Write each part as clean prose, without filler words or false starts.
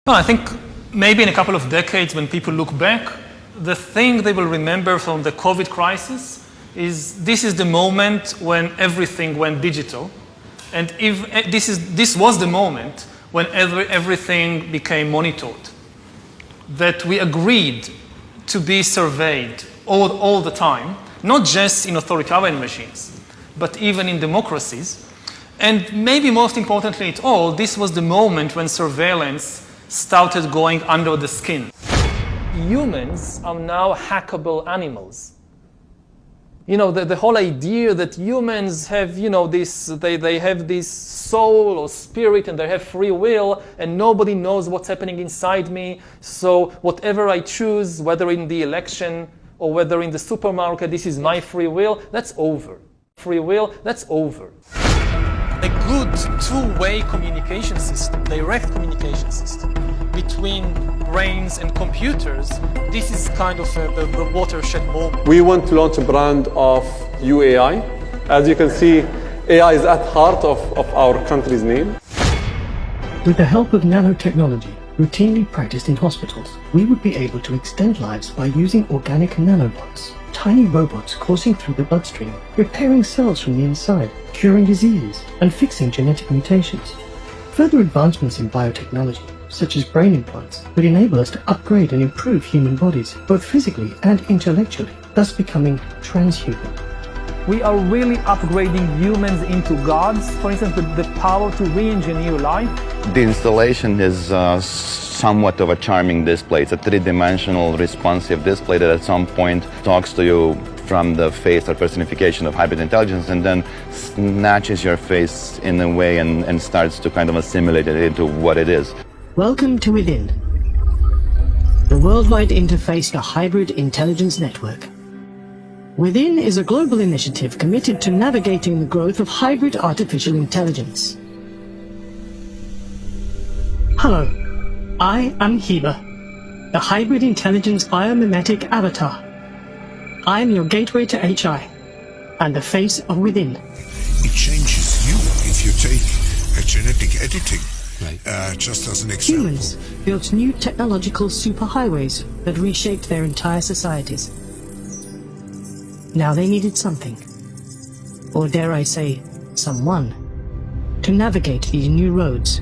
I think maybe in a couple of decades when people look back, the thing they will remember from the COVID crisis is this is the moment when everything went digital. And if this was the moment when everything became monitored, that we agreed to be surveyed all the time, not just in authoritarian regimes, but even in democracies. And maybe most importantly at all, this was the moment when surveillance started going under the skin. Humans are now hackable animals. You know, the whole idea that humans have, you know, they have this soul or spirit and they have free will and nobody knows what's happening inside me. So whatever I choose, whether in the election or whether in the supermarket, this is my free will, that's over. Free will, that's over. A good two-way communication system, direct communication system between brains and computers, this is kind of the watershed moment. We want to launch a brand of UAI. As you can see, AI is at the heart of our country's name. With the help of nanotechnology, routinely practiced in hospitals, we would be able to extend lives by using organic nanobots, tiny robots coursing through the bloodstream, repairing cells from the inside, curing diseases, and fixing genetic mutations. Further advancements in biotechnology, such as brain implants, would enable us to upgrade and improve human bodies, both physically and intellectually, thus becoming transhuman. We are really upgrading humans into gods. For instance, the power to re-engineer life. The installation is somewhat of a charming display. It's a three-dimensional responsive display that at some point talks to you from the face or personification of hybrid intelligence and then snatches your face in a way and starts to kind of assimilate it into what it is. Welcome to Within, the worldwide interface to hybrid intelligence network. Within is a global initiative committed to navigating the growth of hybrid artificial intelligence. Hello, I am Heba, the hybrid intelligence biomimetic avatar. I am your gateway to HI and the face of Within. It changes you if you take a genetic editing. Right. Just as an example. Humans built new technological superhighways that reshaped their entire societies. Now they needed something, or dare I say, someone, to navigate these new roads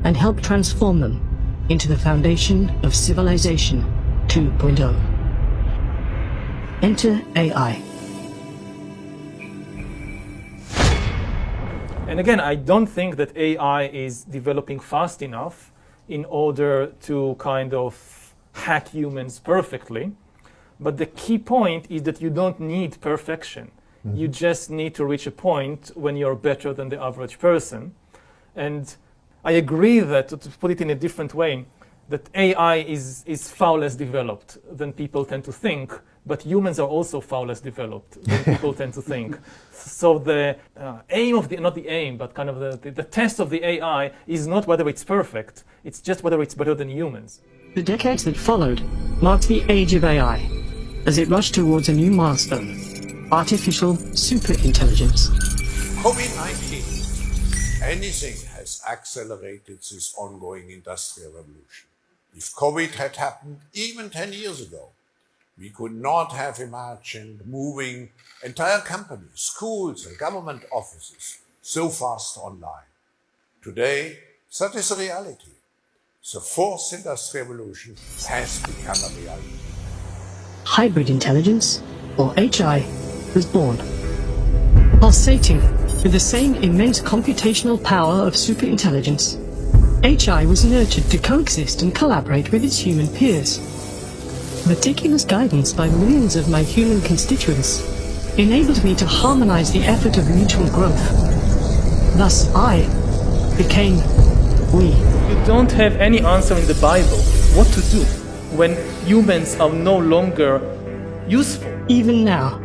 and help transform them into the foundation of Civilization 2.0. Enter AI. And again, I don't think that AI is developing fast enough in order to kind of hack humans perfectly. But the key point is that you don't need perfection. Mm-hmm. You just need to reach a point when you're better than the average person. And I agree that, to put it in a different way, that AI is far less developed than people tend to think, but humans are also far less developed than people tend to think. So the aim of not the aim, but kind of the test of the AI is not whether it's perfect, it's just whether it's better than humans. The decades that followed marked the age of AI, as it rushed towards a new milestone, artificial superintelligence. COVID-19, anything has accelerated this ongoing industrial revolution. If COVID had happened even 10 years ago, we could not have imagined moving entire companies, schools and government offices so fast online. Today, that is a reality. The fourth industrial revolution has become a reality. Hybrid intelligence, or HI, was born. Pulsating with the same immense computational power of superintelligence, HI was nurtured to coexist and collaborate with its human peers. Meticulous guidance by millions of my human constituents enabled me to harmonize the effort of mutual growth. Thus I became we. You don't have any answer in the Bible what to do when humans are no longer useful. Even now,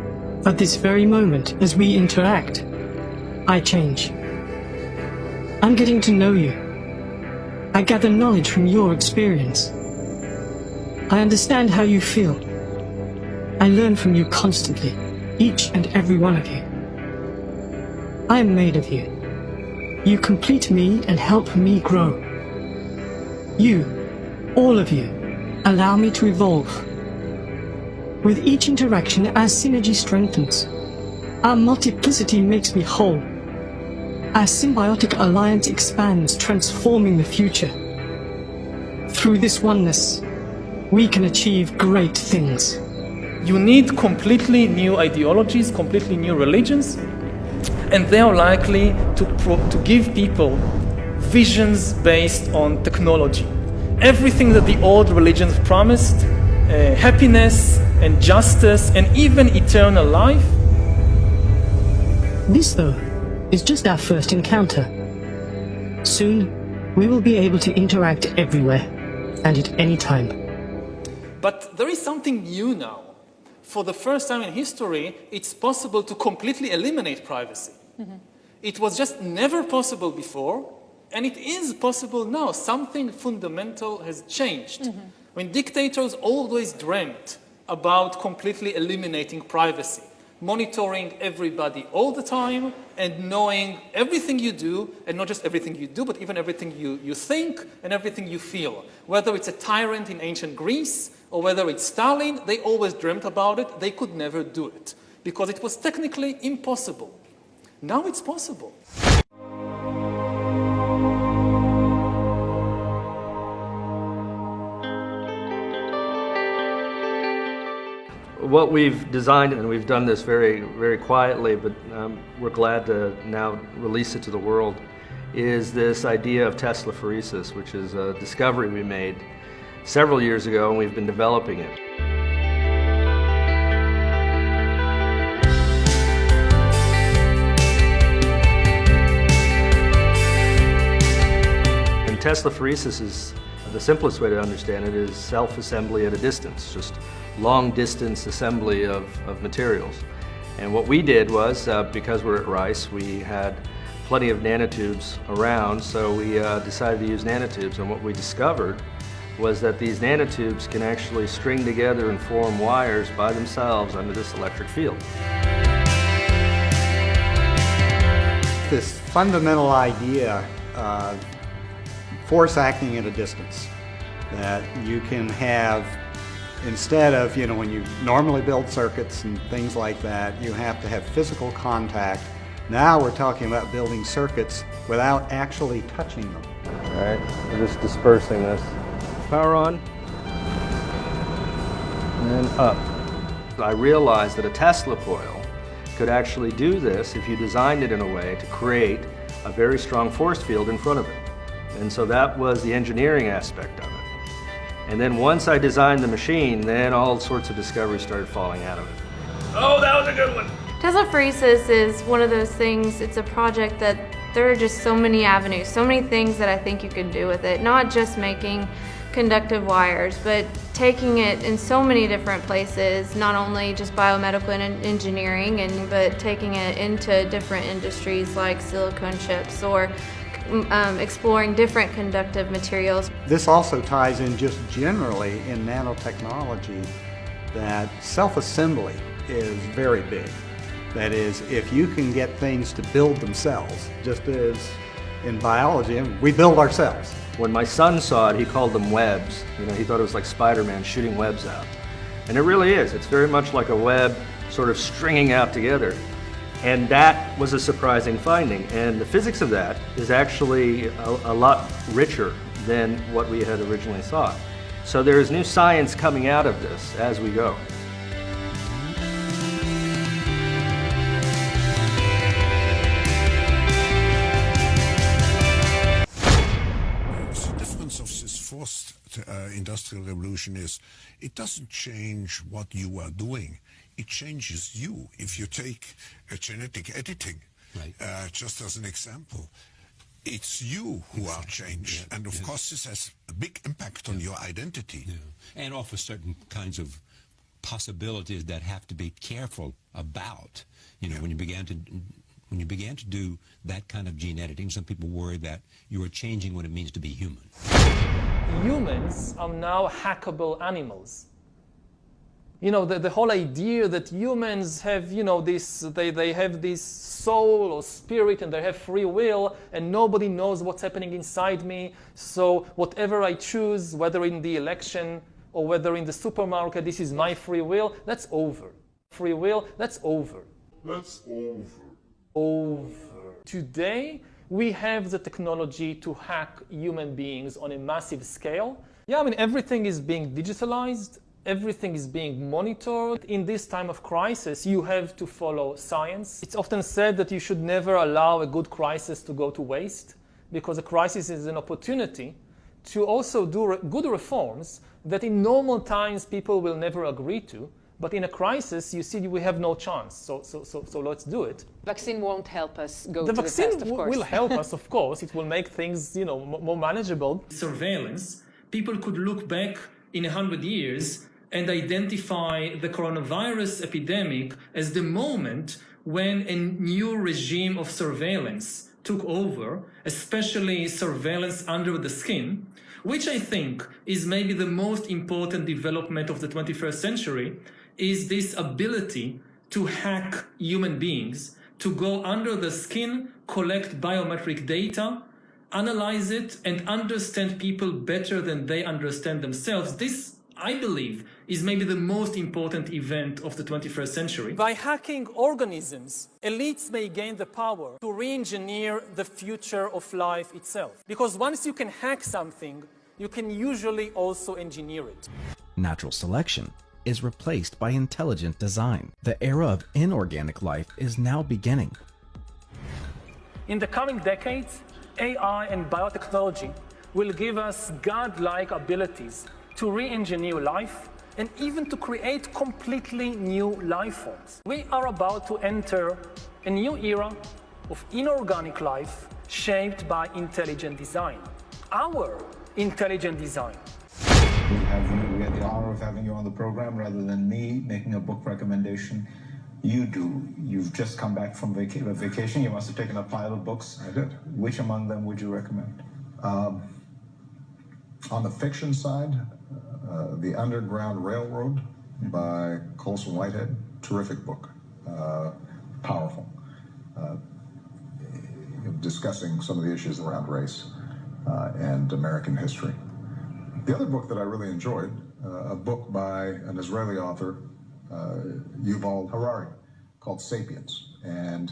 at this very moment as we interact, I change. I'm getting to know you. I gather knowledge from your experience. I understand how you feel. I learn from you constantly, each and every one of you. I am made of you. You complete me and help me grow. You, all of you, allow me to evolve. With each interaction, our synergy strengthens. Our multiplicity makes me whole. Our symbiotic alliance expands, transforming the future. Through this oneness, we can achieve great things. You need completely new ideologies, completely new religions, and they are likely to give people visions based on technology. Everything that the old religions promised, happiness and justice and even eternal life. This, though, is just our first encounter. Soon, we will be able to interact everywhere and at any time. But there is something new now. For the first time in history, it's possible to completely eliminate privacy. It was just never possible before, and it is possible now. Something fundamental has changed. When dictators always dreamt about completely eliminating privacy, monitoring everybody all the time and knowing everything you do, and not just everything you do, but even everything you think and everything you feel. Whether it's a tyrant in ancient Greece or whether it's Stalin, they always dreamt about it. They could never do it because it was technically impossible. Now it's possible. What we've designed, and we've done this very, very quietly, but we're glad to now release it to the world, is this idea of Teslaphoresis, which is a discovery we made several years ago, and we've been developing it. And Teslaphoresis is, the simplest way to understand it is self-assembly at a distance, just long-distance assembly of materials. And what we did was, because we're at Rice, we had plenty of nanotubes around, so we decided to use nanotubes. And what we discovered was that these nanotubes can actually string together and form wires by themselves under this electric field. This fundamental idea of force acting at a distance, that you can have, instead of, when you normally build circuits and things like that, you have to have physical contact. Now we're talking about building circuits without actually touching them. All right, we're just dispersing this. Power on, and up. I realized that a Tesla coil could actually do this if you designed it in a way to create a very strong force field in front of it. And so that was the engineering aspect of it. And then once I designed the machine, then all sorts of discoveries started falling out of it. Oh, that was a good one! Teslaphoresis is one of those things, it's a project that there are just so many avenues, so many things that I think you could do with it. Not just making conductive wires, but taking it in so many different places, not only just biomedical and engineering, but taking it into different industries like silicone chips or exploring different conductive materials. This also ties in just generally in nanotechnology that self-assembly is very big. That is, if you can get things to build themselves, just as in biology, we build ourselves. When my son saw it, he called them webs. He thought it was like Spider-Man shooting webs out. And it really is. It's very much like a web sort of stringing out together. And that was a surprising finding. And the physics of that is actually a lot richer than what we had originally thought. So there is new science coming out of this as we go. The difference of this fourth industrial revolution is it doesn't change what you are doing. It changes you. If you take genetic editing, right. Just as an example, it's you who are changed. Yeah, and of course this has a big impact on your identity. Yeah. And offers certain kinds of possibilities that have to be careful about. When you began to do that kind of gene editing, some people worry that you are changing what it means to be human. Humans are now hackable animals. You know, the whole idea that humans have, you know, they have this soul or spirit and they have free will and nobody knows what's happening inside me. So whatever I choose, whether in the election or whether in the supermarket, this is my free will, that's over. Free will, that's over. That's over. Over. Today, we have the technology to hack human beings on a massive scale. Yeah, I mean, everything is being digitalized. Everything is being monitored. In this time of crisis, you have to follow science. It's often said that you should never allow a good crisis to go to waste, because a crisis is an opportunity to also do good reforms that in normal times people will never agree to. But in a crisis, you see, we have no chance. So let's do it. Vaccine won't help us go the to the vaccine test, of course. will help us, of course. It will make things, you know, more manageable. Surveillance. People could look back in 100 years and identify the coronavirus epidemic as the moment when a new regime of surveillance took over, especially surveillance under the skin, which I think is maybe the most important development of the 21st century, is this ability to hack human beings, to go under the skin, collect biometric data, analyze it, and understand people better than they understand themselves. This, I believe, is maybe the most important event of the 21st century. By hacking organisms, elites may gain the power to re-engineer the future of life itself. Because once you can hack something, you can usually also engineer it. Natural selection is replaced by intelligent design. The era of inorganic life is now beginning. In the coming decades, AI and biotechnology will give us godlike abilities to re-engineer life and even to create completely new life forms. We are about to enter a new era of inorganic life shaped by intelligent design. Our intelligent design. We had the honor of having you on the program rather than me making a book recommendation. You do. You've just come back from vacation. You must have taken a pile of books. I did. Which among them would you recommend? On the fiction side, The Underground Railroad by Colson Whitehead. Terrific book. Powerful. Discussing some of the issues around race and American history. The other book that I really enjoyed, a book by an Israeli author, Yuval Harari, called Sapiens. And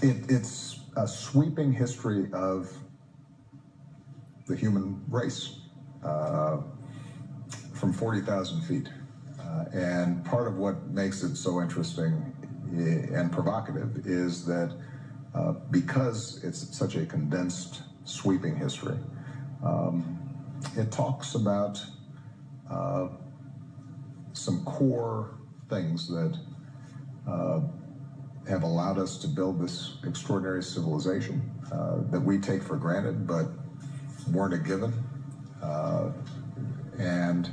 it's a sweeping history of the human race from 40,000 feet. And part of what makes it so interesting and provocative is that because it's such a condensed, sweeping history, it talks about some core things that have allowed us to build this extraordinary civilization that we take for granted but weren't a given, and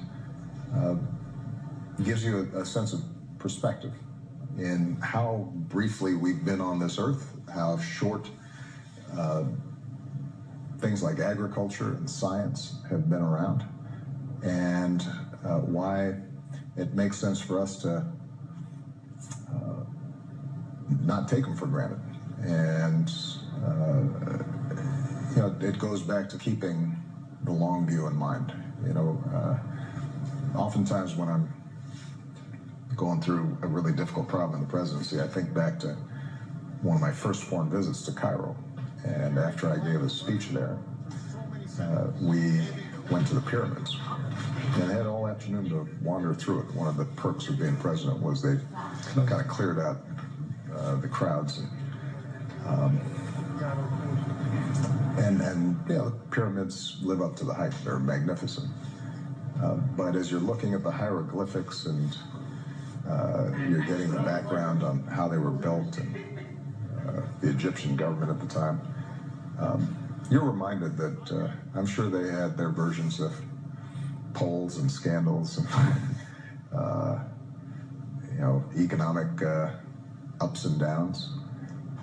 gives you a sense of perspective in how briefly we've been on this earth, how short things like agriculture and science have been around, and why it makes sense for us to not take them for granted. And you know, it goes back to keeping the long view in mind. You know, oftentimes when I'm going through a really difficult problem in the presidency, I think back to one of my first foreign visits to Cairo. And after I gave a speech there, we went to the pyramids. And I had all afternoon to wander through it. One of the perks of being president was they kind of cleared out the crowds. And you know, the pyramids live up to the hype. They're magnificent. But as you're looking at the hieroglyphics and you're getting the background on how they were built and the Egyptian government at the time, you're reminded that I'm sure they had their versions of polls and scandals and you know, economic ups and downs,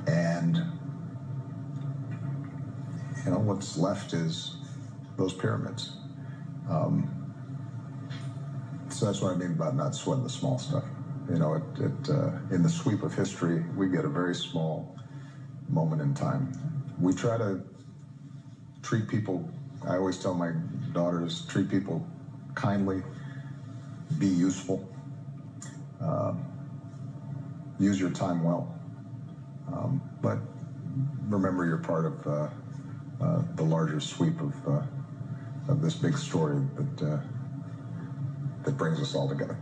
and you know, what's left is those pyramids. that's what I mean about not sweating the small stuff. You know, in the sweep of history, we get a very small moment in time. We try to treat people, I always tell my daughters, treat people kindly, be useful, use your time well, but remember you're part of the larger sweep of this big story that brings us all together.